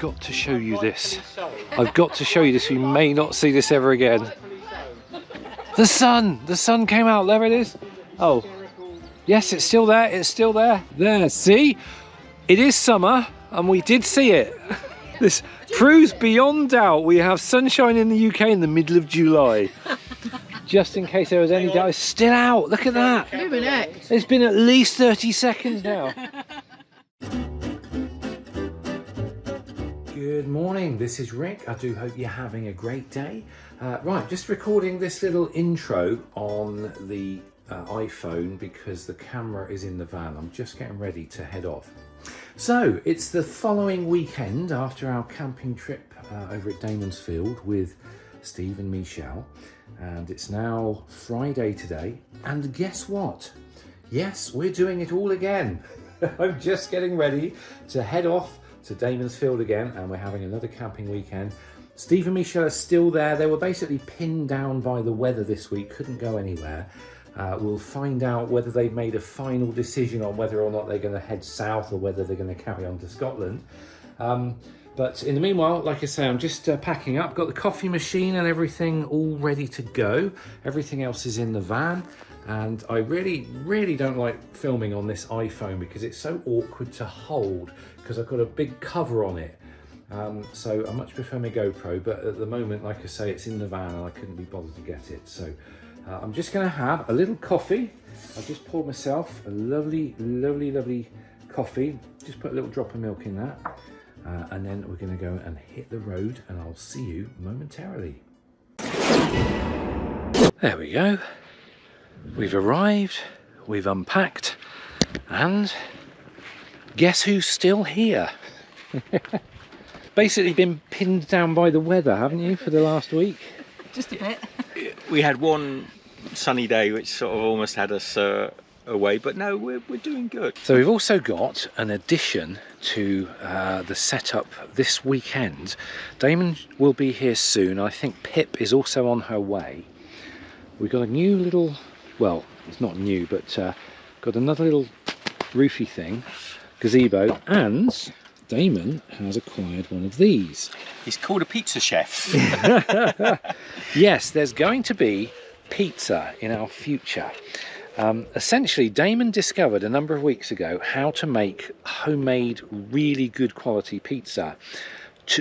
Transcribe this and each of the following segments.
got to show you this. I've got to show you this. We may not see this ever again. The sun came out. There it is. Oh, yes, it's still there. It's still there. There, see? It is summer, and we did see it. This proves beyond doubt we have sunshine in the UK in the middle of July. Just in case there was any doubt, it's still out. Look at that. It's been at least 30 seconds now. Good morning, this is Rick. I do hope you're having a great day. Right, just recording this little intro on the iPhone because the camera is in the van. I'm just getting ready to head off. So, it's the following weekend after our camping trip over at Damon's Field with Steve and Michele. And it's now Friday today. And guess what? Yes, we're doing it all again. I'm just getting ready to head off to Damon's Field again, and we're having another camping weekend. Steve and Michele are still there. They were basically pinned down by the weather this week, couldn't go anywhere. We'll find out whether they've made a final decision on whether or not they're going to head south or whether they're going to carry on to Scotland. But in the meanwhile, like I say, I'm just packing up. Got the coffee machine and everything all ready to go. Everything else is in the van. And I really don't like filming on this iPhone because it's so awkward to hold because I've got a big cover on it. So I much prefer my GoPro, but at the moment, like I say, it's in the van and I couldn't be bothered to get it. So I'm just going to have a little coffee. I've just poured myself a lovely coffee. Just put a little drop of milk in that. And then we're going to go and hit the road and I'll see you momentarily. There we go. We've arrived, we've unpacked, and guess who's still here? Basically been pinned down by the weather, haven't you, for the last week? Just a bit. We had one sunny day which sort of almost had us away, but no, we're doing good. So we've also got an addition to the setup this weekend. Damon will be here soon. I think Pip is also on her way. We've got a new little, well, it's not new, but got another little roofy thing, gazebo, and Damon has acquired one of these. He's called a pizza chef. Yes, there's going to be pizza in our future. Essentially, Damon discovered a number of weeks ago how to make homemade, really good quality pizza.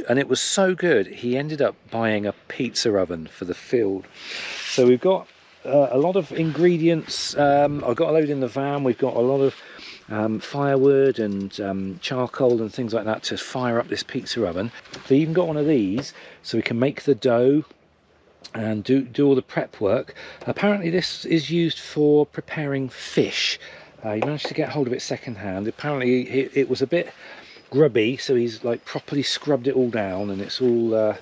And it was so good, he ended up buying a pizza oven for the field. So we've got a lot of ingredients. I've got a load in the van. We've got a lot of firewood and charcoal and things like that to fire up this pizza oven. They even got one of these so we can make the dough and do all the prep work. Apparently this is used for preparing fish. He managed to get hold of it secondhand. Apparently it was a bit grubby, so he's like properly scrubbed it all down, and it's all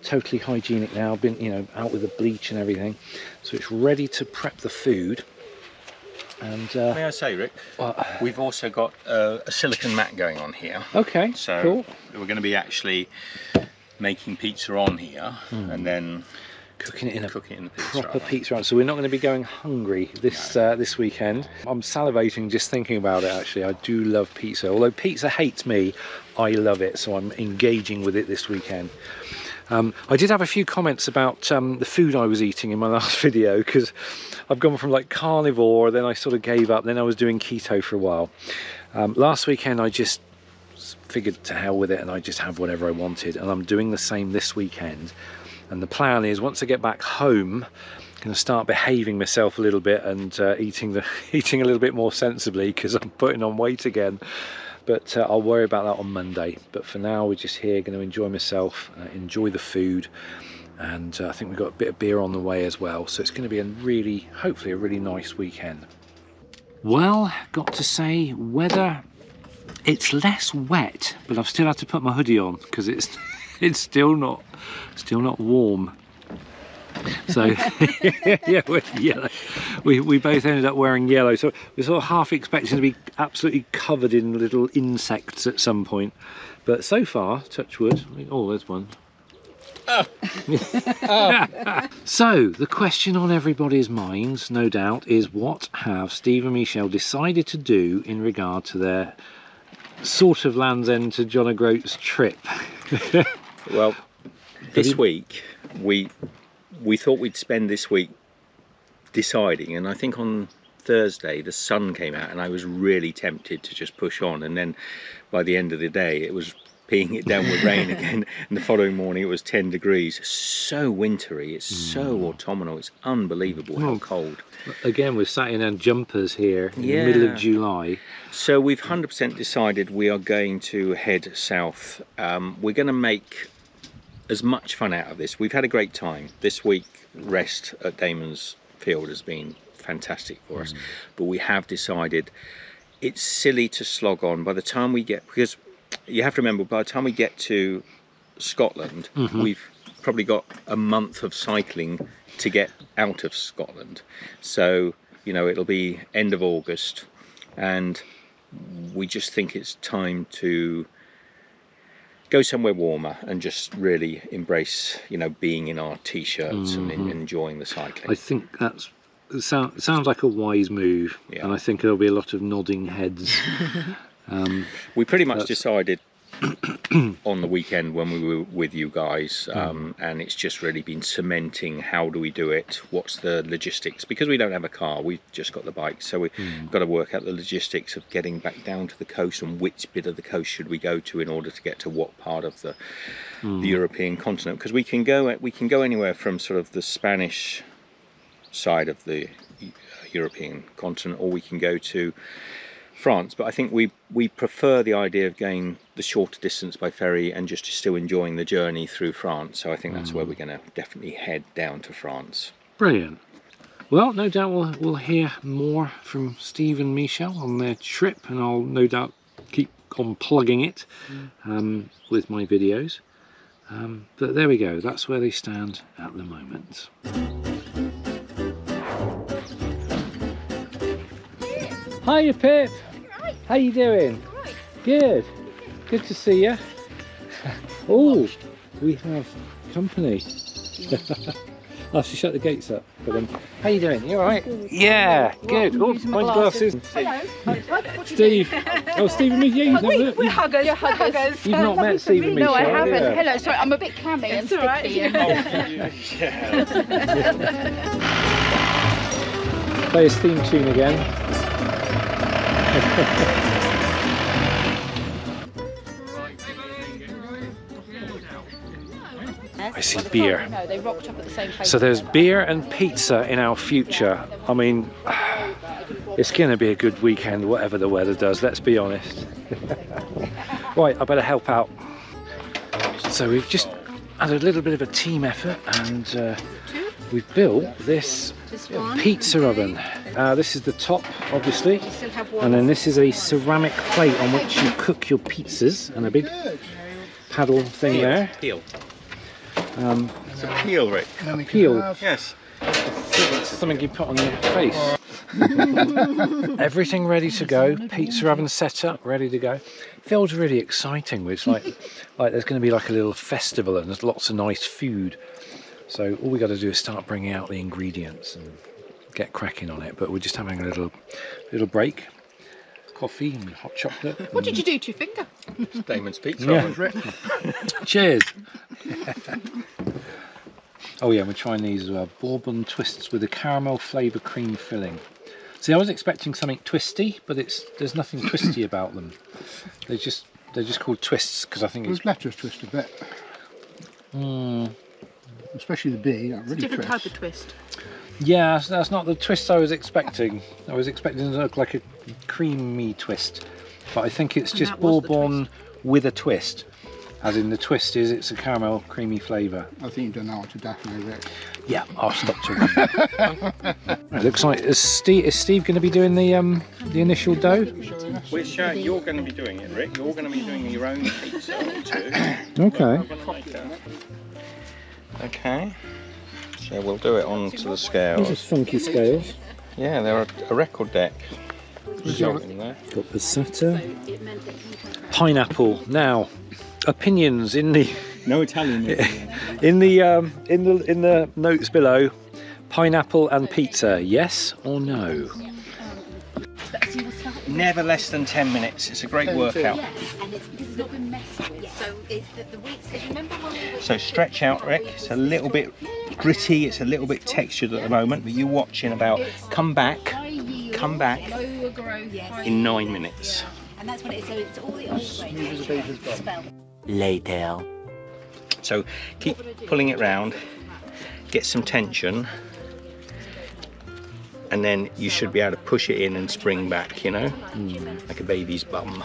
totally hygienic now, been, you know, out with the bleach and everything, so it's ready to prep the food. And may I say, Rick, we've also got a silicone mat going on here. Okay, so cool. We're going to be actually making pizza on here and then cooking it in a pizza proper oven. pizza oven. So we're not going to be going hungry this this weekend. I'm salivating just thinking about it. Actually, I do love pizza. Although pizza hates me, I love it. So I'm engaging with it this weekend. I did have a few comments about the food I was eating in my last video, because I've gone from like carnivore, then I sort of gave up, then I was doing keto for a while. Last weekend I just figured to hell with it and I just have whatever I wanted, and I'm doing the same this weekend. And the plan is, once I get back home, I'm going to start behaving myself a little bit and eating a little bit more sensibly, because I'm putting on weight again. But I'll worry about that on Monday. But for now, we're just here, going to enjoy myself, enjoy the food, and I think we've got a bit of beer on the way as well. So it's going to be hopefully a really nice weekend. Well, got to say, weather, it's less wet, but I've still had to put my hoodie on because it's still not warm. So yeah, we're yellow. We both ended up wearing yellow, so we're sort of half expecting to be absolutely covered in little insects at some point, but so far, touch wood. Oh, there's one. So the question on everybody's minds, no doubt, is what have Steve and Michele decided to do in regard to their sort of Land's End to John O'Groats trip? Well, this week we thought we'd spend this week deciding, and I think on Thursday the sun came out and I was really tempted to just push on, and then by the end of the day it was peeing it down with rain again, and the following morning it was 10 degrees. So wintry, it's so autumnal, it's unbelievable how cold. Again, we're sat in our jumpers here in the middle of July. So we've 100% decided we are going to head south. We're going to make as much fun out of this. We've had a great time. This week rest at Damon's field has been fantastic for us, but we have decided it's silly to slog on by the time we get, because you have to remember, by the time we get to Scotland, we've probably got a month of cycling to get out of Scotland. So, you know, it'll be end of August, and we just think it's time to go somewhere warmer and just really embrace, you know, being in our t-shirts and enjoying the cycling. I think sounds like a wise move, and I think there'll be a lot of nodding heads. We pretty much decided on the weekend when we were with you guys, and it's just really been cementing how do we do it, what's the logistics, because we don't have a car, we've just got the bike, so we've got to work out the logistics of getting back down to the coast and which bit of the coast should we go to in order to get to what part of the European continent, because we can go anywhere from sort of the Spanish side of the European continent, or we can go to France, but I think we prefer the idea of going the shorter distance by ferry and just still enjoying the journey through France. So I think that's where we're going to definitely head down to France. Brilliant. Well, no doubt we'll hear more from Steve and Michele on their trip, and I'll no doubt keep on plugging it with my videos. But there we go, that's where they stand at the moment. Hiya, Pip. Right. How you doing? Right. Good. Good to see you. Oh, we have company. I should shut the gates up for them. How you doing? You all right? Yeah, good. Oh, mine's glasses. Hello. Steve. Oh, Steve and me. Yeah, you've never. We're huggers. You're huggers. You've not met Steve and me. No, I Michele, haven't. yeah. Hello. Sorry, I'm a bit clammy and sticky. Play his theme tune again. I see beer. No, they rocked up at the same place. So there's beer and pizza in our future. I mean, it's going to be a good weekend, whatever the weather does, let's be honest. Right, I better help out. So we've just had a little bit of a team effort, and we've built this pizza oven. This is the top, obviously, and then this is a ceramic plate on which you cook your pizzas, and a big paddle thing there. Peel. It's a peel, Rick. A peel. Yes. It's something you put on your face. Everything ready to go. Pizza oven set up, ready to go. Feels really exciting. It's like there's going to be like a little festival, and there's lots of nice food. So all we got to do is start bringing out the ingredients and get cracking on it. But we're just having a little break. Coffee and hot chocolate. What did you do to your finger? Damon's pizza. Yeah. Cheers. Oh yeah, we're trying these as well. Bourbon twists with a caramel flavour cream filling. See, I was expecting something twisty, but there's nothing twisty about them. They're just called twists because I think Those letters twist a bit. Especially the B, that really Different twists. type of twist. Yeah, that's not the twist I was expecting. I was expecting it to look like a creamy twist, but I think it's just bourbon with a twist. As in, the twist is it's a caramel creamy flavour. I think you've done that one to death now, Rick. Yeah, I'll stop talking. It looks like is Steve going to be doing the initial dough? Which you're going to be doing it, Rick. You're going to be doing your own pizza too. Okay. Okay. So we'll do it onto the scales. These are funky scales. Yeah, they're a record deck. Salt in there. Got passata. Pineapple. Now, opinions in the No Italian. in the notes below. Pineapple and pizza, yes or no? Never less than 10 minutes. It's a great workout. Yes, and it's not been messy. So It's the wheat. Remember when we were So stretch out, Rick. It's a little bit gritty, it's a little bit textured at the moment, but you watch in about, come back in 9 minutes. and that's what it is. So it's all the old way. Spell. Later. So keep pulling it round, get some tension, and then you should be able to push it in and spring back, you know, like a baby's bum.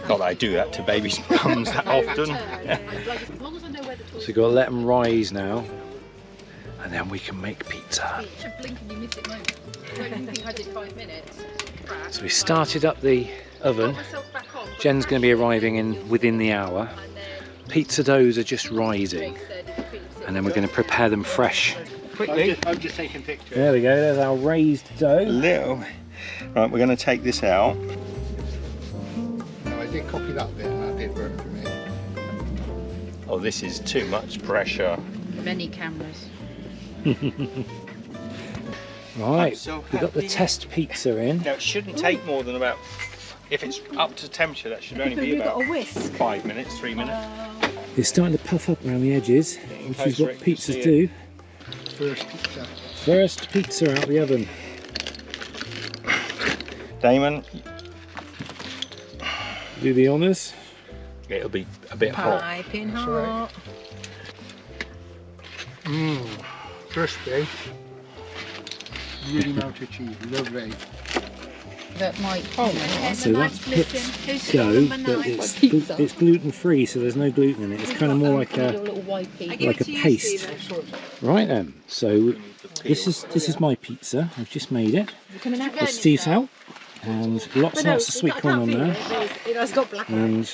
Not that I do that to babies' bums that often. So you've got to let them rise now, and then we can make pizza. So we started up the oven. Jen's going to be arriving in within the hour. Pizza doughs are just rising, and then we're going to prepare them fresh. Quickly. I'm just taking pictures. There we go, there's our raised dough. Little. Right, we're going to take this out. No, I did copy that bit and that did work for me. Oh, this is too much pressure. Many cameras. Right, so we've got the happy. test pizza in. Now, it shouldn't take more than about, if it's up to temperature, that should only be about 5 minutes, 3 minutes. It's starting to puff up around the edges, which is what pizzas do. First pizza. First pizza out the oven. Damon, Do the honours. it'll be a bit hot. Piping hot. Crispy. Really melted cheese. Lovely. That might. So that's put dough, but it's gluten free, so there's no gluten in it. It's kind of more like a paste. Right then, so this is my pizza. I've just made it. Got Steve's out, and lots and lots of sweet corn on there. And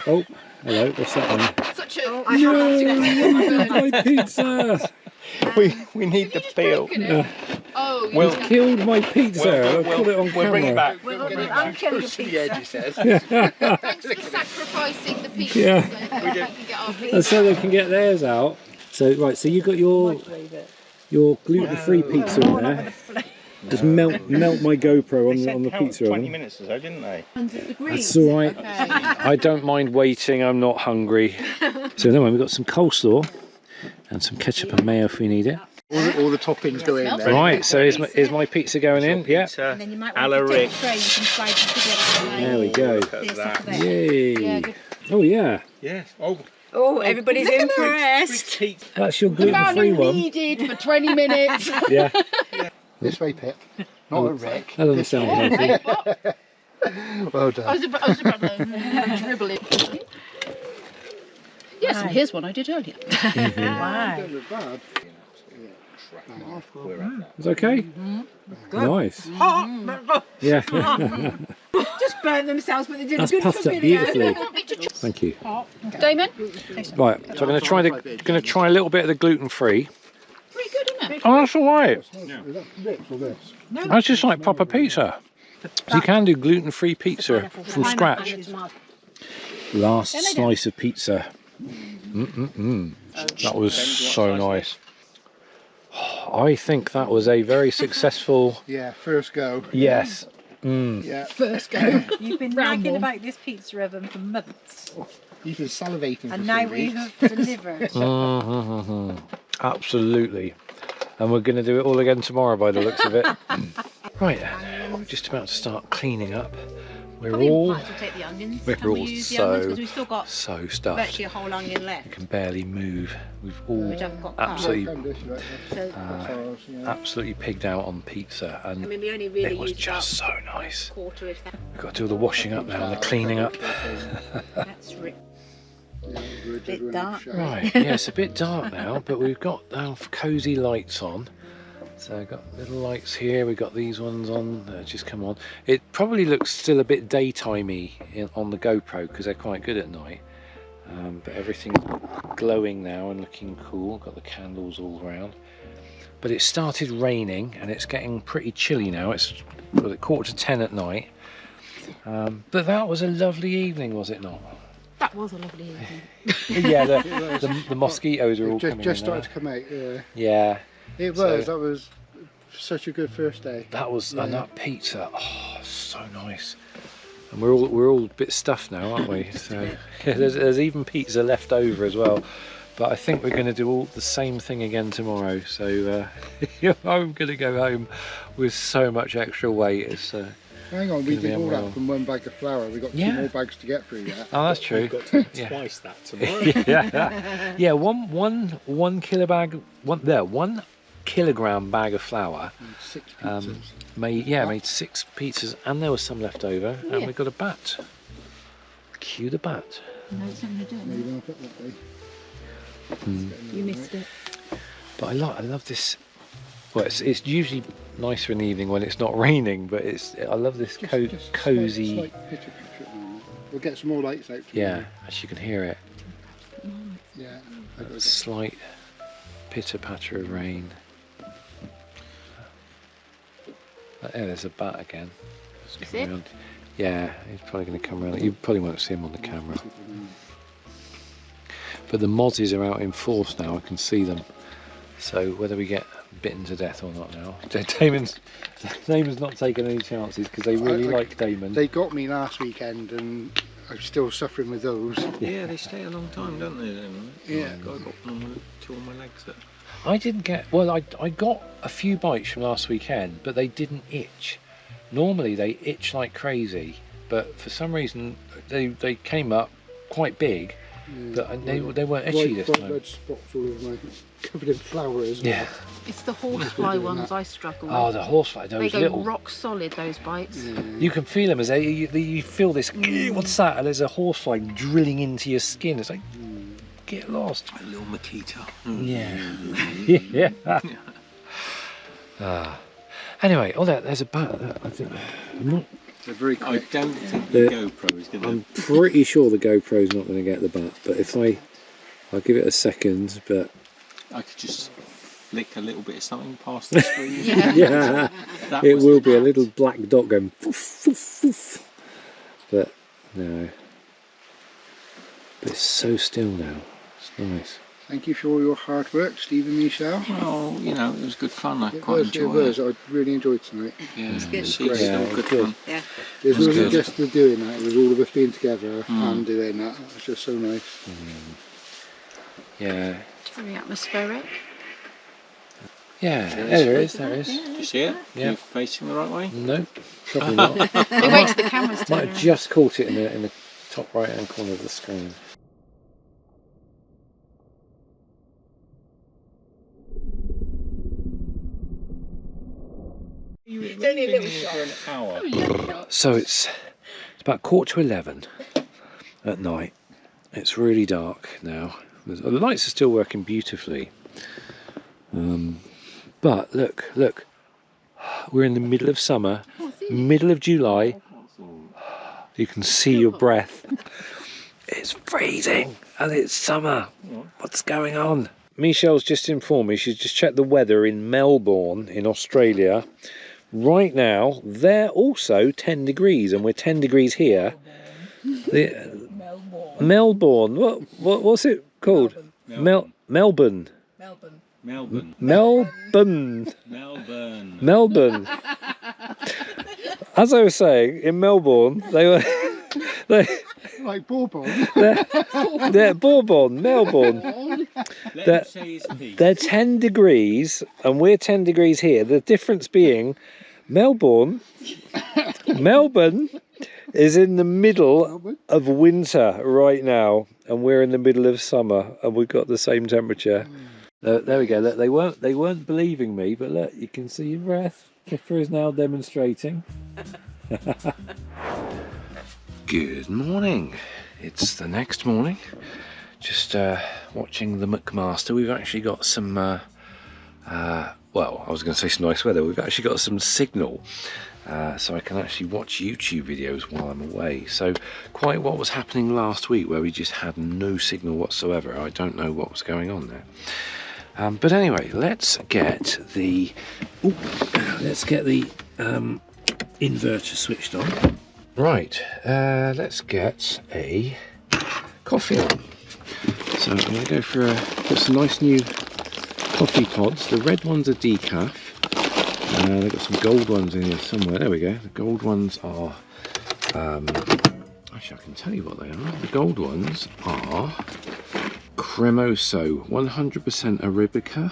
oh, hello, what's that one? No, my pizza! We need the peel. Oh, We'll Killed my pizza. I'll put it on we'll bring it camera. back. I'm killing your To the edge, he says. thanks for sacrificing the pizza. Yeah. So that we can get our pizza. And so they can get theirs out. So right, so you've got your gluten-free pizza in there. Just melt my GoPro They said on the count pizza 20 oven. minutes or so, didn't they? That's all right. I don't mind waiting. I'm not hungry. So anyway, we've got some coleslaw and some ketchup and mayo if we need it. All the toppings go in there. Right, so is my pizza going in? Yeah. Pizza, then you might a want la to Rick. take a tray, you can slide them together. There we go. Look at that. Yay. Oh yeah, Yes. Oh, Oh, everybody's impressed. pizza. that's your gluten-free one. Needed for 20 minutes. Yeah, This way, Pip. Not a Rick. that doesn't sound healthy. Well I done. was about to dribble it. Yes, and here's one I did earlier. Wow. Bad. It's okay. Nice. Yeah, Just burn themselves, but they did that's a good puffed up video. beautifully. Thank you. Damon? Right, so I'm going to try a little bit of the gluten-free. Pretty good, isn't it? Oh, that's all right. Is that Rick's or this? That's just like proper pizza. So you can do gluten-free pizza from scratch. Last slice of pizza. That was so nice. I think that was a very successful. Yeah, first go. Yes. Yeah. First go. You've been Round nagging one. about this pizza oven for months, You've been salivating for and now 3 we weeks. have delivered. Absolutely. And we're going to do it all again tomorrow by the looks of it. Right, we're just about to start cleaning up. We're all take the onions. we're Can we all use the onions? Because we've still got so stuffed. virtually a whole onion left. Can barely move. We've all Which I've got cut. absolutely So, absolutely pigged out on pizza, and I mean, we only really it was used just so about nice. a quarter if that. We've got to do all the washing up now and the cleaning up. That's bit dark. Right, yeah, it's a bit dark now, but we've got cosy lights on. So I've got little lights here, we've got these ones on, just come on. It probably looks still a bit daytimey on the GoPro because they're quite good at night. But everything's glowing now and looking cool, got the candles all around. But it started raining and it's getting pretty chilly now, it's 9:45 at night. But that was a lovely evening, was it not? That was a lovely evening. Yeah, the mosquitoes are all coming Just in started now. to come out, yeah. Yeah. It So- was, that was such a good first day. That was, Yeah. and that pizza, oh, so nice. And we're all a bit stuffed now, aren't we? So there's even pizza left over as well. But I think we're going to do all the same thing again tomorrow. So I'm going to go home with so much extra weight. It's hang on, we did all that from one bag of flour. We've got 2 more bags to get through yet. Oh, that's true. We've got to take twice that tomorrow. Yeah, one kilogram bag of flour. 6 pizzas. Made 6 pizzas, and there was some left over, and we got a bat. Cue the bat. No, it's not going to do it. Maybe I'll put that way. You missed it. But I love this. Well, it's usually nicer in the evening when it's not raining, but I love this cozy. Slight pitter patter at the moment. We'll get some more lights out. Yeah, as you can hear it. Yeah. A slight pitter patter of rain. There's a bat again. Is it? Around. Yeah, he's probably going to come around. You probably won't see him on the camera. But the mozzies are out in force now. I can see them. So whether we get bitten to death or not now, Damon's not taking any chances because they really like Damon. They got me last weekend, and I'm still suffering with those. Yeah, they stay a long time, don't they? Yeah. I got one two on my legs. I didn't get. Well, I got a few bites from last weekend, but they didn't itch. Normally they itch like crazy, but for some reason they came up quite big. But they weren't itchy this time. Red spots all over my, covered in flour as well. Yeah. It's the horsefly ones I struggle with. Oh, the horsefly, those they go little. rock solid, those bites. Yeah. You can feel them as you feel this. What's that? And there's a horsefly drilling into your skin. It's like, get lost. A little Makita. Yeah. Yeah. Anyway, there's a bat. I think. They're very I quick. don't think the GoPro is going to. I'm pretty sure the GoPro's not going to get the bat, but if I'll give it a second, but I could just flick a little bit of something past the screen. yeah, That it was will the be a bat. little black dot going poof, poof, poof. But no, but it's so still now. It's nice. Thank you for all your hard work, Steve and Michele. Well, you know, it was good fun. I It quite was. enjoyed it. I really enjoyed tonight. Yeah, It was good. it's Great. still Yeah, good good. fun. Yeah. It was wasn't good. just the doing that, it was all of us being together and doing that. It was just so nice. Yeah, Very atmospheric. yeah. There it is. There it is. Do you see it? Yeah. You're facing the right way? No, probably not. They wait till the cameras Might turn have around. just caught it in the top right hand corner of the screen. It's only a little shot. For an hour. So it's about 11:15 at night. It's really dark now. The lights are still working beautifully. But look, we're in the middle of summer, middle of July. You can see your breath. It's freezing and it's summer. What's going on? Michelle's just informed me, she's just checked the weather in Melbourne in Australia. Right now, they're also 10 degrees and we're 10 degrees here. Melbourne. What's it called? Melbourne. Melbourne. Melbourne. As I was saying, in Melbourne, they Like Bourbon. they're Bourbon, Melbourne. Let him say his piece. They're 10 degrees and we're 10 degrees here. The difference being Melbourne is in the middle of winter right now and we're in the middle of summer and we've got the same temperature. There we go. Look, they weren't believing me, but look, you can see your breath. Pippa is now demonstrating. Good morning. It's the next morning. Just watching the Macmaster. We've actually got some, well, I was going to say some nice weather. We've actually got some signal. So I can actually watch YouTube videos while I'm away. So quite what was happening last week where we just had no signal whatsoever. I don't know what was going on there. But anyway, let's get the inverter switched on. Right, let's get a coffee on. So I'm going to go for got some nice new coffee pods. The red ones are decaf. They've got some gold ones in here somewhere. There we go. The gold ones are Actually, I can tell you what they are. The gold ones are Cremoso 100% Arabica,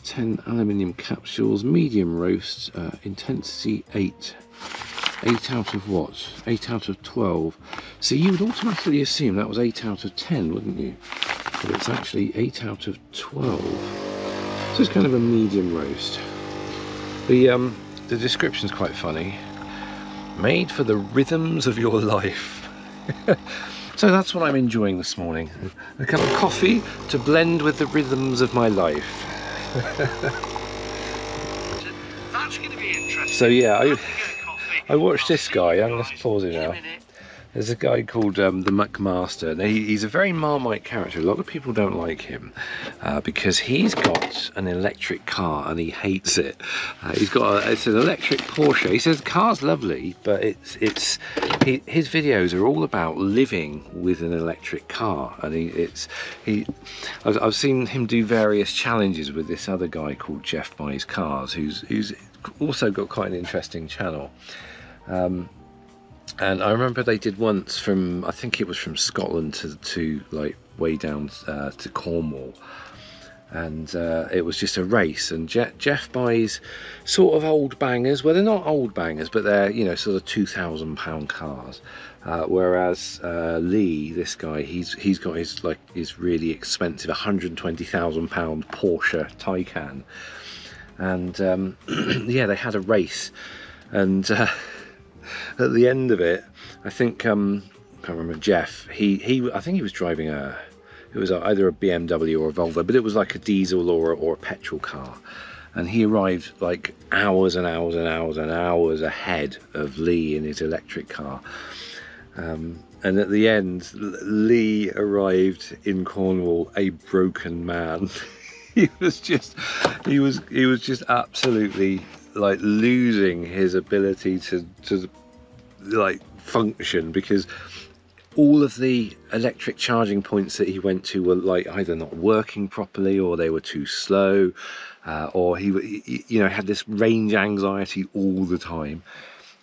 10 aluminium capsules, medium roast, intensity 8. 8 out of what? 8 out of 12. So you would automatically assume that was 8 out of 10, wouldn't you? But it's actually 8 out of 12. So it's kind of a medium roast. The description's quite funny. Made for the rhythms of your life. So that's what I'm enjoying this morning. A cup of coffee to blend with the rhythms of my life. That's going to be interesting. So yeah, I watched this guy. I'm going to pause it now. There's a guy called the Macmaster, and he's a very Marmite character. A lot of people don't like him because he's got an electric car and he hates it. It's an electric Porsche. He says the car's lovely, but his videos are all about living with an electric car, and I've seen him do various challenges with this other guy called Geoff Buys Cars, who's also got quite an interesting channel. And I remember they did once from, I think it was from Scotland to like way down to Cornwall, and it was just a race. And Geoff buys sort of old bangers. Well, they're not old bangers, but they're, you know, sort of £2,000 cars. Whereas Lee, this guy, he's got his really expensive £120,000 Porsche Taycan, and yeah, they had a race, and. At the end of it, I think I can't remember, Geoff. I think he was driving it was either a BMW or a Volvo, but it was like a diesel or a petrol car, and he arrived like hours and hours and hours and hours ahead of Lee in his electric car. And at the end, Lee arrived in Cornwall a broken man. he was just absolutely like losing his ability to like function, because all of the electric charging points that he went to were like either not working properly, or they were too slow, or he you know, had this range anxiety all the time,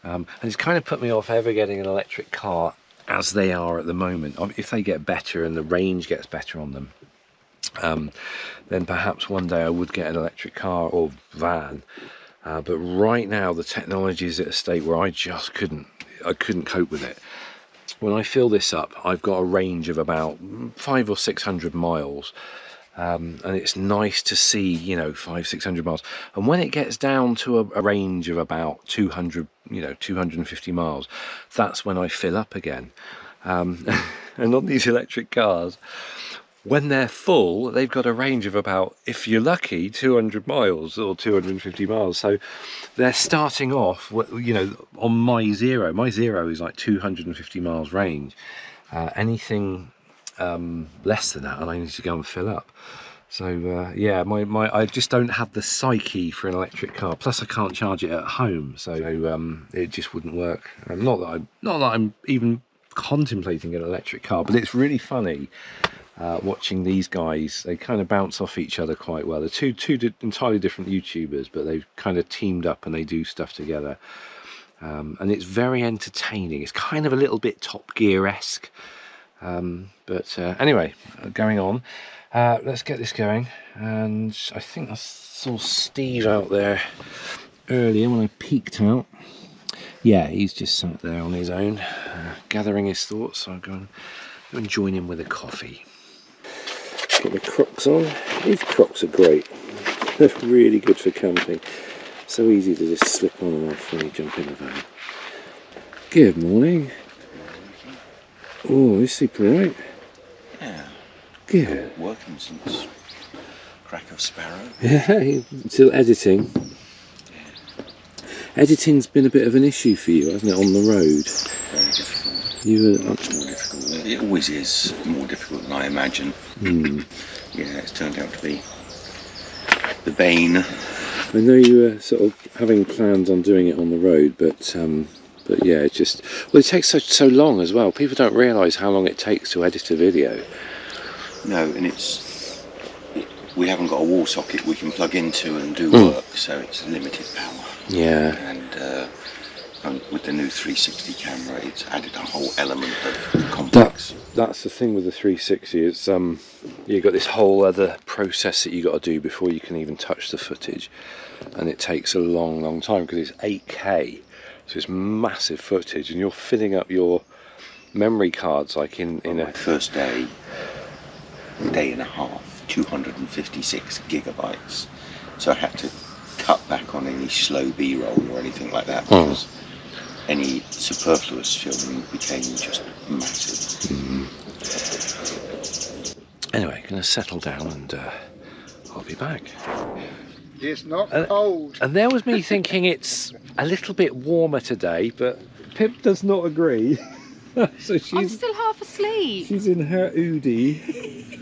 and it's kind of put me off ever getting an electric car as they are at the moment. If they get better and the range gets better on them, then perhaps one day I would get an electric car or van. But right now the technology is at a state where I just couldn't cope with it. When I fill this up, I've got a range of about 500 or 600 miles, and it's nice to see, you know, 500-600 miles. And when it gets down to a range of about 200, you know, 250 miles, that's when I fill up again. And on these electric cars, when they're full, they've got a range of about, if you're lucky, 200 miles or 250 miles. So they're starting off, you know, on my zero. My zero is like 250 miles range. Anything less than that, and I need to go and fill up. So yeah, I just don't have the psyche for an electric car. Plus, I can't charge it at home, so it just wouldn't work. Not that I'm even contemplating an electric car, but it's really funny. Watching these guys, they kind of bounce off each other quite well. They're two entirely different YouTubers, but they've kind of teamed up and they do stuff together, and it's very entertaining. It's kind of a little bit Top Gear-esque, but anyway, going on, let's get this going. And I think I saw Steve out there earlier when I peeked out. Yeah, he's just sat there on his own, gathering his thoughts. So I'll go and join him with a coffee. Got the Crocs on. These Crocs are great. They're really good for camping. So easy to just slip on and off when you jump in the van. Good morning. Oh, you sleep all right? Yeah. Good. Working since crack of sparrow. Yeah, still editing. Editing's been a bit of an issue for you, hasn't it, on the road? Very difficult. Much more difficult. It always is more difficult than I imagine. Yeah, it's turned out to be the bane. I know you were sort of having plans on doing it on the road, but yeah, it just, well, it takes so long as well. People don't realise how long it takes to edit a video. No, and we haven't got a wall socket we can plug into and do work, so it's limited power. Yeah. And with the new 360 camera, it's added a whole element of complex. That's the thing with the 360. It's you've got this whole other process that you got to do before you can even touch the footage, and it takes a long time because it's 8K, so it's massive footage, and you're filling up your memory cards like in a First day and a half, 256 gigabytes. So I had to cut back on any slow B-roll or anything like that because any superfluous filming became just massive. Anyway, gonna settle down and I'll be back. It's not cold. And there was me thinking it's a little bit warmer today, but Pip does not agree. So I'm she's still half asleep. in her oodie.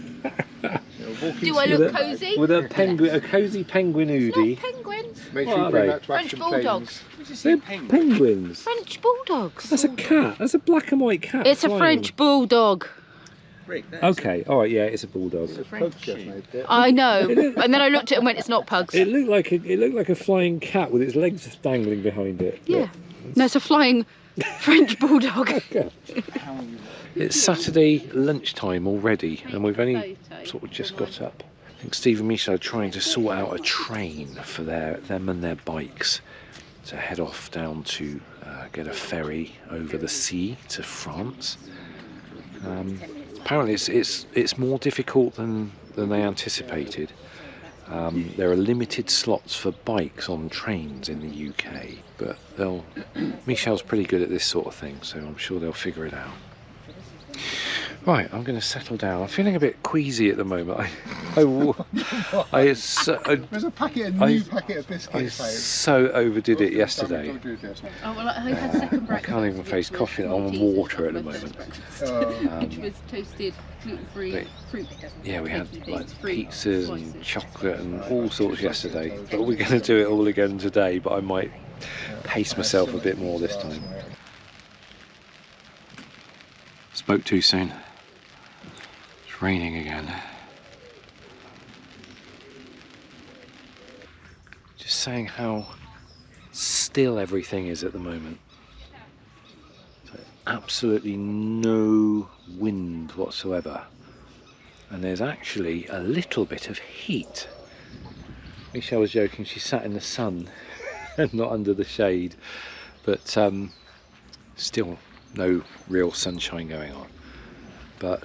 Do I look cosy? With a cosy penguin oodie. Not penguins. Make What sure are you bring they? that to French Action bulldogs. They're penguins. French bulldogs. That's a cat. That's a black and white cat. It's a flying. French bulldog. Okay, alright, yeah, it's a bulldog. Pugs just made it. I know. And then I looked at it and went, it's not pugs. It looked like a flying cat with its legs dangling behind it. Yeah. No, it's a flying French bulldog. It's Saturday lunchtime already, and we've only sort of just got up. I think Steve and Michele are trying to sort out a train for them and their bikes to head off down to get a ferry over the sea to France. Apparently it's more difficult than they anticipated. There are limited slots for bikes on trains in the UK, but Michele's pretty good at this sort of thing, so I'm sure they'll figure it out. Right, I'm going to settle down. I'm feeling a bit queasy at the moment. There's a new packet of biscuits. I so overdid it yesterday. Oh, well, I had second breakfast. I can't even face coffee. I'm on water at the moment. Which was toasted, gluten-free fruit. Yeah, we had like pizzas and chocolate and all sorts yesterday. But we're going to do it all again today, but I might pace myself a bit more this time. Spoke too soon. It's raining again. Just saying how still everything is at the moment. So absolutely no wind whatsoever. And there's actually a little bit of heat. Michele was joking, she sat in the sun and not under the shade. But still no real sunshine going on, but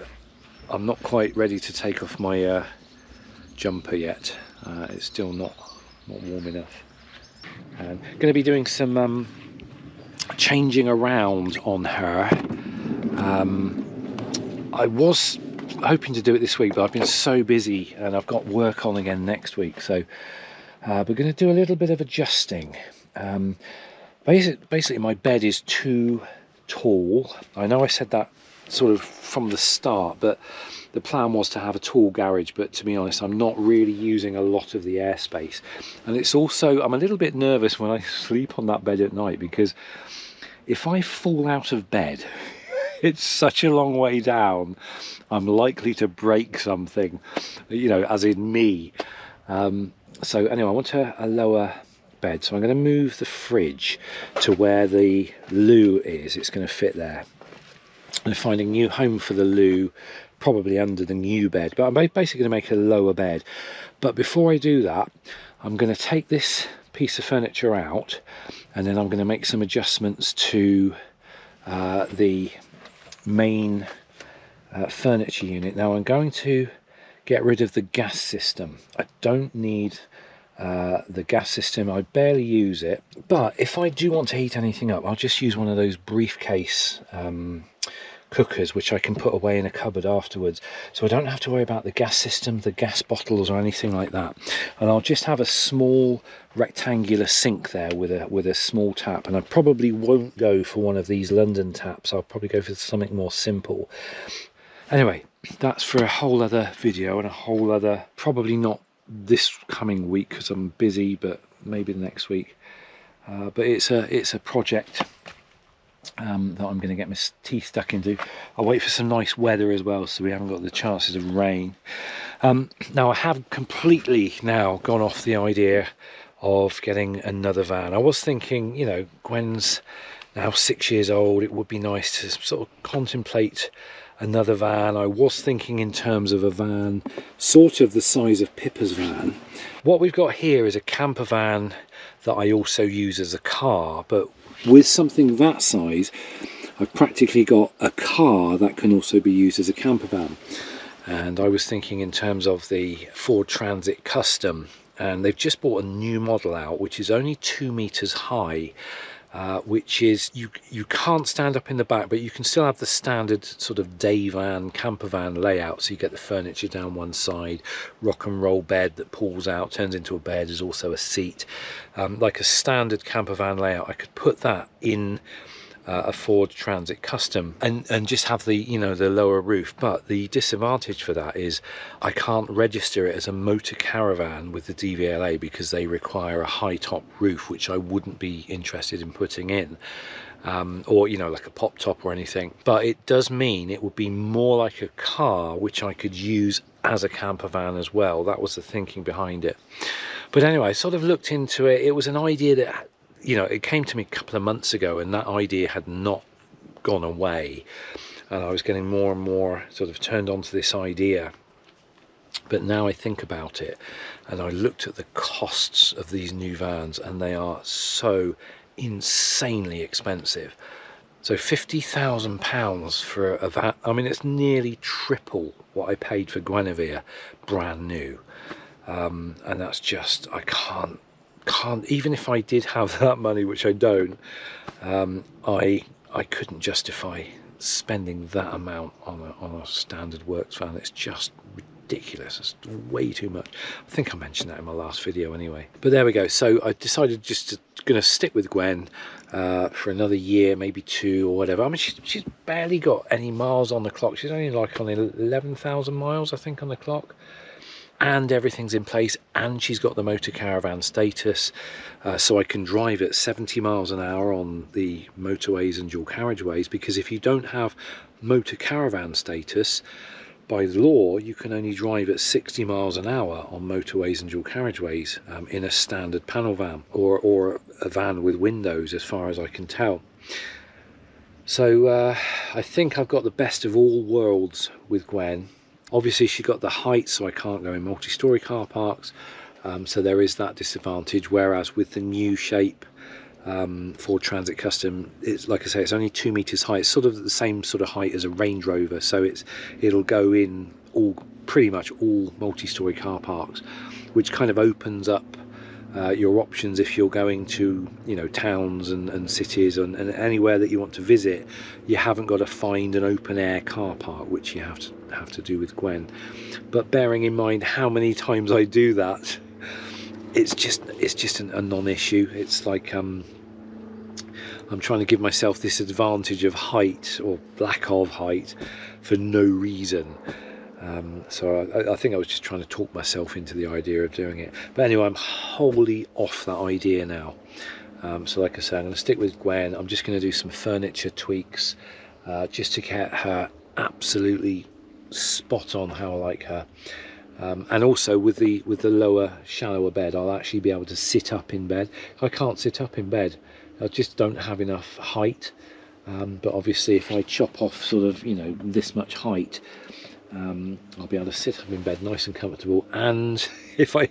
I'm not quite ready to take off my jumper yet. It's still not warm enough. I'm going to be doing some changing around on her. I was hoping to do it this week, but I've been so busy and I've got work on again next week, so we're going to do a little bit of adjusting. Basically my bed is too tall. I know I said that sort of from the start, but the plan was to have a tall garage, but to be honest I'm not really using a lot of the airspace, and it's also I'm a little bit nervous when I sleep on that bed at night, because if I fall out of bed it's such a long way down, I'm likely to break something, you know, as in me. So anyway, I want a lower bed, so I'm going to move the fridge to where the loo is. It's going to fit there. I'm going to find a new home for the loo, probably under the new bed, but I'm basically going to make a lower bed. But before I do that, I'm going to take this piece of furniture out, and then I'm going to make some adjustments to the main furniture unit. Now I'm going to get rid of the gas system. I don't need the gas system, I barely use it, but if I do want to heat anything up, I'll just use one of those briefcase cookers, which I can put away in a cupboard afterwards, so I don't have to worry about the gas system, the gas bottles or anything like that. And I'll just have a small rectangular sink there with a small tap, and I probably won't go for one of these London taps. I'll probably go for something more simple. Anyway, that's for a whole other video and a whole other, probably not this coming week because I'm busy, but maybe the next week. But it's a project that I'm going to get my teeth stuck into. I'll wait for some nice weather as well, so we haven't got the chances of rain. Now I have completely now gone off the idea of getting another van. I was thinking, you know, Gwen's now 6 years old, it would be nice to sort of contemplate another van. I was thinking in terms of a van sort of the size of Pippa's van. What we've got here is a camper van that I also use as a car, but with something that size I've practically got a car that can also be used as a camper van. And I was thinking in terms of the Ford Transit Custom, and they've just bought a new model out which is only 2 meters high, which is, you can't stand up in the back, but you can still have the standard sort of day van, camper van layout. So you get the furniture down one side, rock and roll bed that pulls out, turns into a bed, there's also a seat, like a standard camper van layout. I could put that in a Ford Transit Custom and just have the, you know, the lower roof. But the disadvantage for that is I can't register it as a motor caravan with the DVLA because they require a high top roof, which I wouldn't be interested in putting in, or, you know, like a pop top or anything. But it does mean it would be more like a car which I could use as a camper van as well. That was the thinking behind it. But anyway, I sort of looked into it. It was an idea that, you know, it came to me a couple of months ago and that idea had not gone away, and I was getting more and more sort of turned on to this idea. But now I think about it and I looked at the costs of these new vans and they are so insanely expensive. So £50,000 for a van, I mean, it's nearly triple what I paid for Guinevere brand new, and that's just, I can't, even if I did have that money, which I don't, I couldn't justify spending that amount on a standard works van. It's just ridiculous. It's way too much. I think I mentioned that in my last video anyway. But there we go. So I decided just to gonna stick with Gwen for another year, maybe 2 or whatever. I mean, she's barely got any miles on the clock. She's only like on 11,000 miles, I think, on the clock. And everything's in place, and she's got the motor caravan status, so I can drive at 70 miles an hour on the motorways and dual carriageways, because if you don't have motor caravan status, by law you can only drive at 60 miles an hour on motorways and dual carriageways in a standard panel van or a van with windows, as far as I can tell. So I think I've got the best of all worlds with Gwen. Obviously she got the height, so I can't go in multi-storey car parks, so there is that disadvantage, whereas with the new shape Ford Transit Custom, it's, like I say, it's only 2 meters high. It's sort of the same sort of height as a Range Rover, so it'll go in pretty much all multi-storey car parks, which kind of opens up your options if you're going to, you know, towns and cities and anywhere that you want to visit. You haven't got to find an open air car park, which you have to do with Gwen. But bearing in mind how many times I do that, it's just a non-issue. It's like I'm trying to give myself this advantage of height, or lack of height, for no reason. So I think I was just trying to talk myself into the idea of doing it. But anyway, I'm wholly off that idea now. So like I say, I'm going to stick with Gwen. I'm just going to do some furniture tweaks just to get her absolutely spot on how I like her. And also with the lower, shallower bed, I'll actually be able to sit up in bed. I can't sit up in bed. I just don't have enough height. But obviously if I chop off sort of, you know, this much height, I'll be able to sit up in bed nice and comfortable. And if I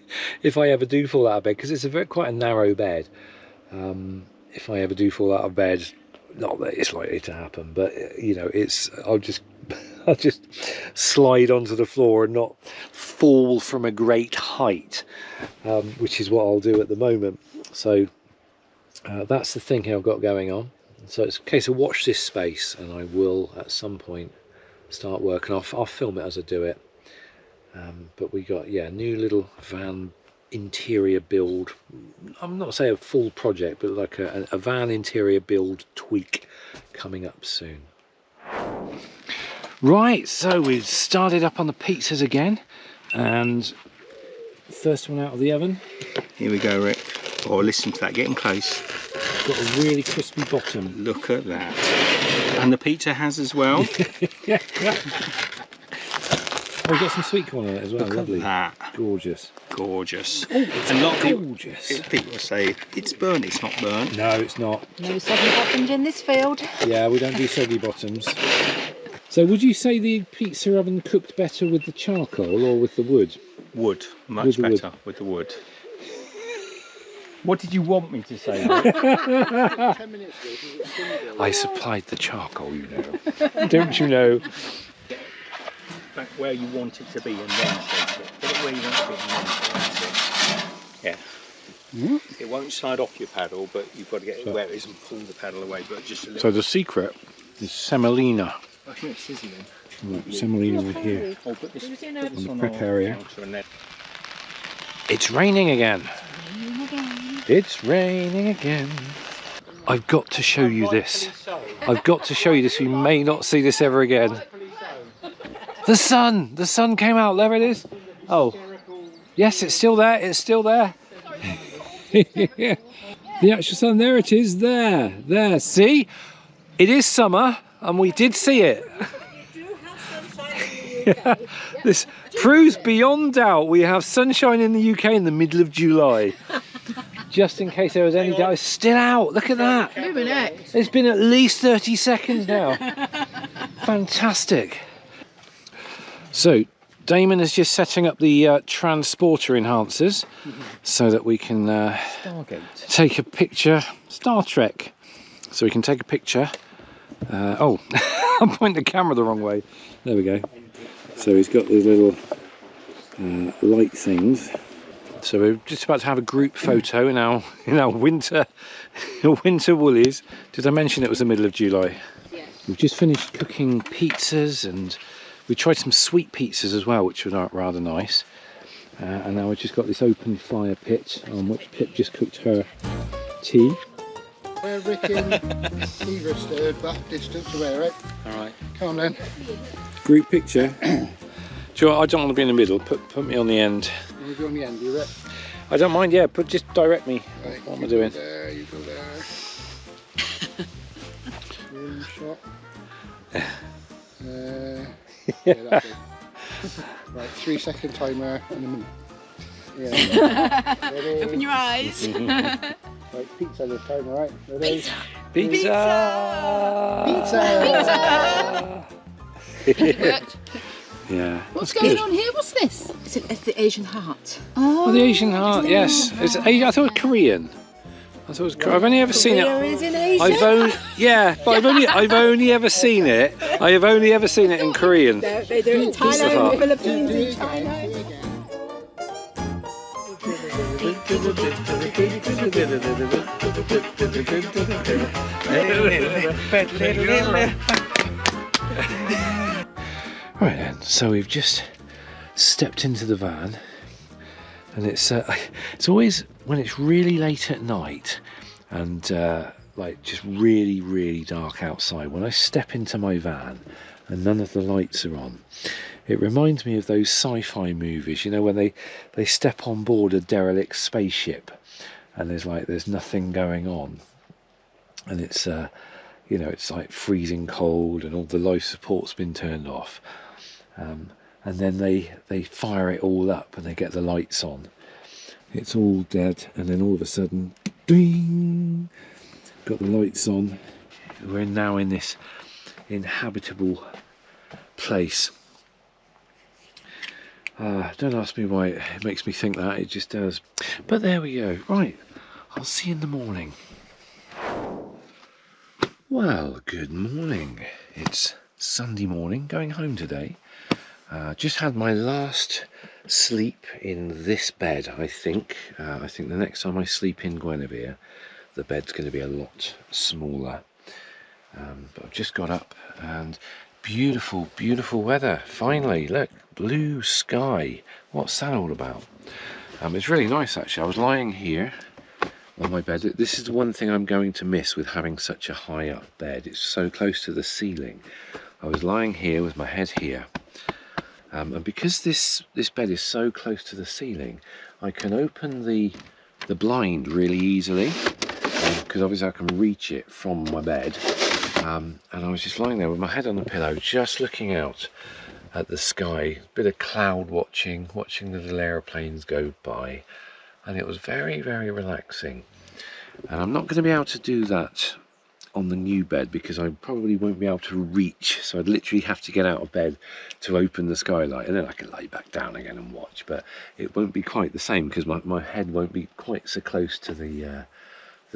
ever do fall out of bed, because it's quite a narrow bed, if I ever do fall out of bed, not that it's likely to happen, but you know, I'll just slide onto the floor and not fall from a great height, which is what I'll do at the moment. So that's the thinking I've got going on. So it's a case of watch this space, and I will at some point start working off. I'll film it as I do it. But we got, yeah, new little van interior build. I'm not saying a full project, but like a van interior build tweak coming up soon. Right, so we've started up on the pizzas again, and first one out of the oven. Here we go, Rick. Oh, listen to that, getting close. Got a really crispy bottom. Look at that. And the pizza has as well. Yeah. Oh, we've got some sweet corn on it as well. Look Lovely. at that. Gorgeous. gorgeous. And a lot of Gorgeous. people say it's burnt, it's not burnt. No, it's not. No soggy bottoms in this field. Yeah, we don't do soggy bottoms. So would you say the pizza oven cooked better with the charcoal or with the wood? Wood, much With the wood. better with the wood. What did you want me to say? 10 minutes ago, I supplied the charcoal, you know. Don't you know? Back where you want it to be and then shake it. Put it where you want it to be and then shake it. Yeah. It won't slide off your paddle, but you've got to get it where it is and pull the paddle away, but just a little. So the secret is semolina. I think it's sizzling. Right, semolina over here. Oh, put this On the on prep our area. counter and then It's raining again. It's raining again. I've got to show you this. I've got to show you this. You may not see this ever again. The sun came out. There it is. Oh, yes, it's still there. It's still there. The actual sun. There it is. There. See, it is summer, and we did see it. This proves beyond doubt we have sunshine in the UK in the middle of July. Just in case there was any doubt, it's still out. Look at that. It's been at least 30 seconds now. Fantastic. So, Damon is just setting up the transporter enhancers so that we can take a picture. Star Trek. So we can take a picture. Oh, I'm pointing the camera the wrong way. There we go. So he's got these little light things. So we're just about to have a group photo in our winter woolies. Did I mention it was the middle of July? Yes. We've just finished cooking pizzas, and we tried some sweet pizzas as well, which were rather nice. And now we've just got this open fire pit on which Pip just cooked her tea. Where Rick and Eva stood, that distance away, right? alright. Come on then. Group picture. Do you know what, I don't want to be in the middle. Put me on the end. We'll go on the end, you Rick? I don't mind. Yeah, just direct me. Right, What am I you doing? Go there, you go there. Room shot. Yeah, that's it. Right, 3-second timer and a minute. Yeah. Ready? Open your eyes. Right, pizza this time, alright? Ready? Pizza! Worked. Yeah. What's that's going good. on here? What's this? It's the Asian heart. Oh, the Asian heart. Yes. I thought it was Korean. I've only ever seen Korea it. is in Asia. I've only ever seen it. I have only ever seen it in Korean. They do it in Pizza Thailand, Hut. in the Philippines, in China. Right then, so we've just stepped into the van, and it's always when it's really late at night and like just really dark outside, when I step into my van and none of the lights are on, it reminds me of those sci-fi movies, you know, when they step on board a derelict spaceship and there's nothing going on, and it's you know, it's like freezing cold and all the life support's been turned off, and then they fire it all up and they get the lights on. It's all dead, and then all of a sudden, ding, got the lights on. We're now in this inhabitable place. Don't ask me why it makes me think that, it just does. But there we go. Right, I'll see you in the morning. Well, good morning. It's Sunday morning, going home today. Just had my last sleep in this bed, I think. I think the next time I sleep in Guinevere, the bed's going to be a lot smaller. But I've just got up, and beautiful weather. Finally, look, blue sky. What's that all about? It's really nice, actually. I was lying here on my bed. This is the one thing I'm going to miss with having such a high up bed. It's so close to the ceiling. I was lying here with my head here. And because this bed is so close to the ceiling, I can open the blind really easily, because obviously I can reach it from my bed. And I was just lying there with my head on the pillow, just looking out at the sky, bit of cloud watching the little aeroplanes go by, and it was very, very relaxing. And I'm not going to be able to do that on the new bed because I probably won't be able to reach, so I'd literally have to get out of bed to open the skylight, and then I can lay back down again and watch, but it won't be quite the same because my head won't be quite so close to the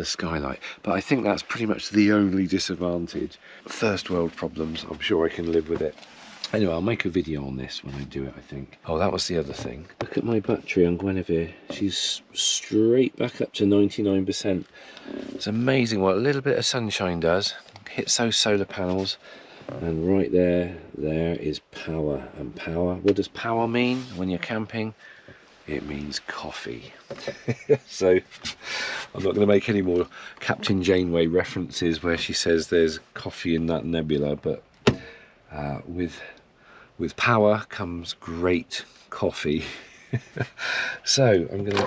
skylight. But I think that's pretty much the only disadvantage. First world problems, I'm sure I can live with it. Anyway, I'll make a video on this when I do it, I think. Oh, that was the other thing. Look at my battery on Guinevere. She's straight back up to 99%. It's amazing what a little bit of sunshine does. Hits those solar panels, and right there is power. And power, what does power mean when you're camping? It means coffee. So I'm not going to make any more Captain Janeway references where she says there's coffee in that nebula, but with power comes great coffee. So I'm going to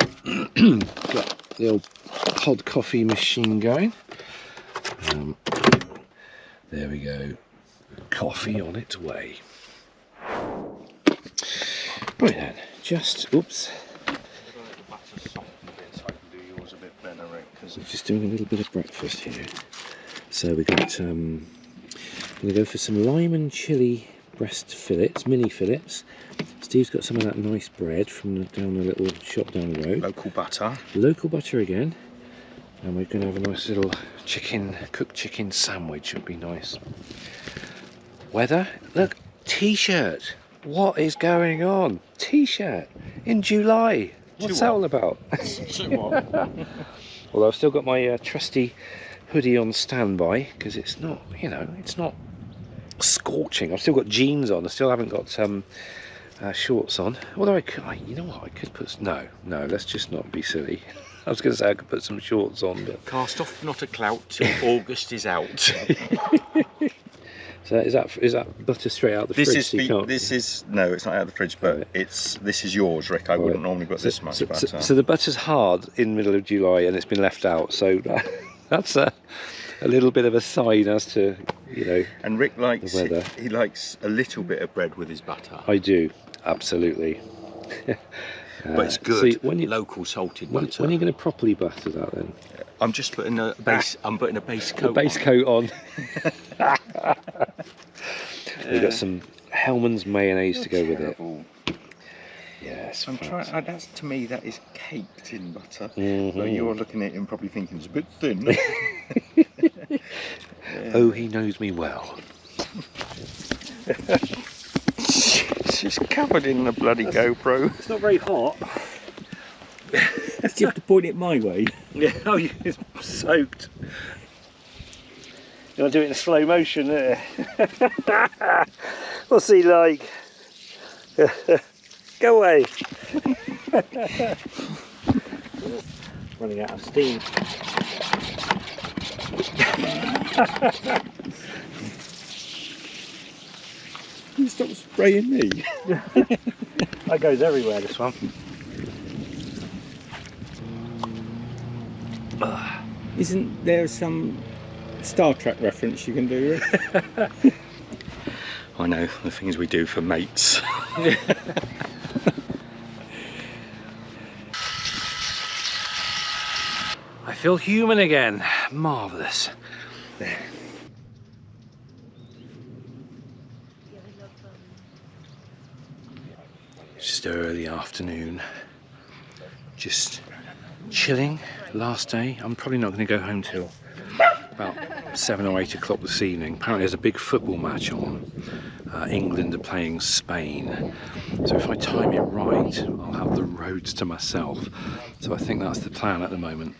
get the old pod coffee machine going. There we go, coffee on its way. Right then, just oops. We're just doing a little bit of breakfast here. So we got I'm going to go for some lime and chilli breast fillets, mini fillets. Steve's got some of that nice bread from down the little shop down the road. Local butter. Local butter again. And we're going to have a nice little cooked chicken sandwich. Would be nice. Weather, look, t-shirt. What is going on? T-shirt in July. What's that all about? Although I've still got my trusty hoodie on standby because it's not, you know, it's not scorching. I've still got jeans on. I still haven't got shorts on. Although you know what? I could put no. Let's just not be silly. I was going to say I could put some shorts on, but Cast off not a clout till August is out. So is that butter straight out the fridge? This is no, it's not out of the fridge, but this is yours, Rick. I wouldn't normally put this much butter. So the butter's hard in the middle of July and it's been left out. So that's a little bit of a sign as to, you know. And Rick likes the weather. he likes a little bit of bread with his butter. I do, absolutely. But it's good. So local salted butter. When are you going to properly butter that then? I'm just putting a base. I'm putting a base coat. A base coat on. We've got some Hellman's mayonnaise to go with it. Yes. I'm trying. That's, to me, that is caked in butter. Mm-hmm. But you're looking at it and probably thinking it's a bit thin. Oh, he knows me well. It's covered in the bloody GoPro. It's not very hot. Do you have to point it my way? Yeah, oh, it's soaked. You want to do it in slow motion there? What's he like? Go away. Running out of steam. You stop spraying me. That goes everywhere, this one. Isn't there some Star Trek reference you can do, Rick? I know, the things we do for mates. I feel human again. Marvellous. It's just early afternoon. Just chilling. Last day. I'm probably not going to go home till about 7 or 8 o'clock this evening. Apparently there's a big football match on. England are playing Spain. So if I time it right, I'll have the roads to myself. So I think that's the plan at the moment.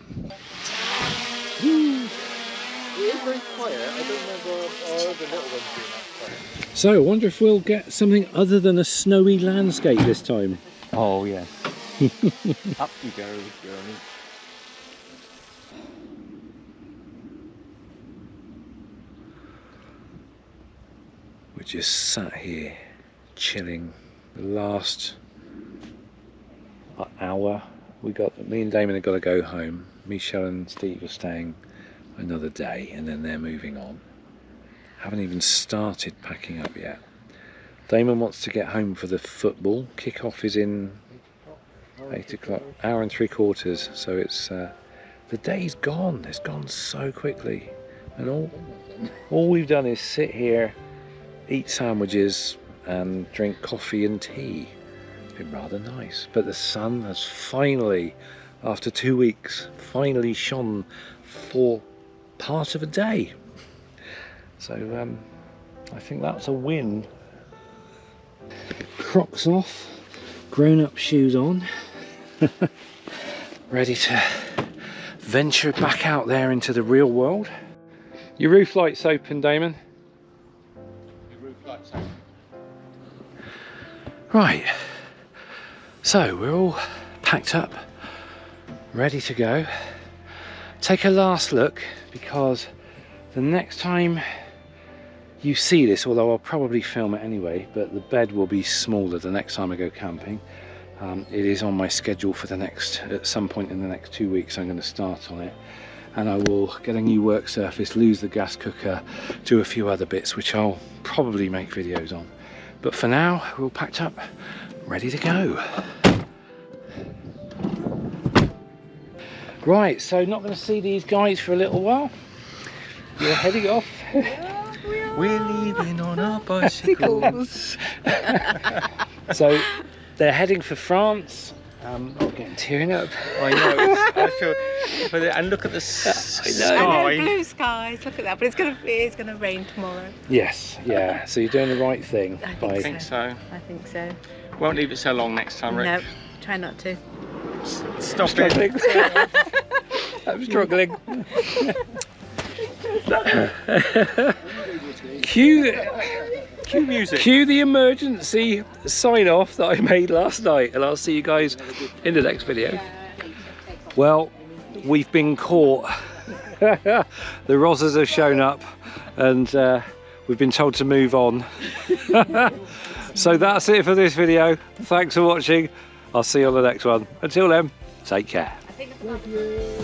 So I wonder if we'll get something other than a snowy landscape this time. Oh yeah. Up you go, Johnny. We're just sat here chilling. The last hour, me and Damon have got to go home. Michele and Steve are staying another day and then they're moving on. Haven't even started packing up yet. Damon wants to get home for the football. Kick-off is in 8 o'clock, hour and 3/4. So it's the day's gone. It's gone so quickly, and all we've done is sit here, eat sandwiches, and drink coffee and tea. It's been rather nice. But the sun has finally, after 2 weeks, finally shone for part of a day. So I think that's a win. Crocs off, grown-up shoes on, ready to venture back out there into the real world. Your roof light's open, Damon. The roof lights open. Right, so we're all packed up, ready to go. Take a last look, because the next time you see this, although I'll probably film it anyway, but the bed will be smaller the next time I go camping. It is on my schedule for at some point in the next 2 weeks I'm going to start on it, and I will get a new work surface, lose the gas cooker, do a few other bits which I'll probably make videos on. But for now, we're all packed up, ready to go. Right, so not going to see these guys for a little while. You're heading off. We're leaving on our bicycles. So they're heading for France. I'm getting tearing up. I know. I feel, and look at the sky. I know, blue skies. Look at that. But it's gonna rain tomorrow. Yes, yeah. So you're doing the right thing. I think so. I think so. Won't leave it so long next time, Rick. No, try not to. Stop Struggling. it. I'm struggling. Cue music. Cue the emergency sign off that I made last night, and I'll see you guys in the next video. Well, we've been caught. The Rozzers have shown up, and we've been told to move on. So that's it for this video. Thanks for watching. I'll see you on the next one. Until then, take care. Love you.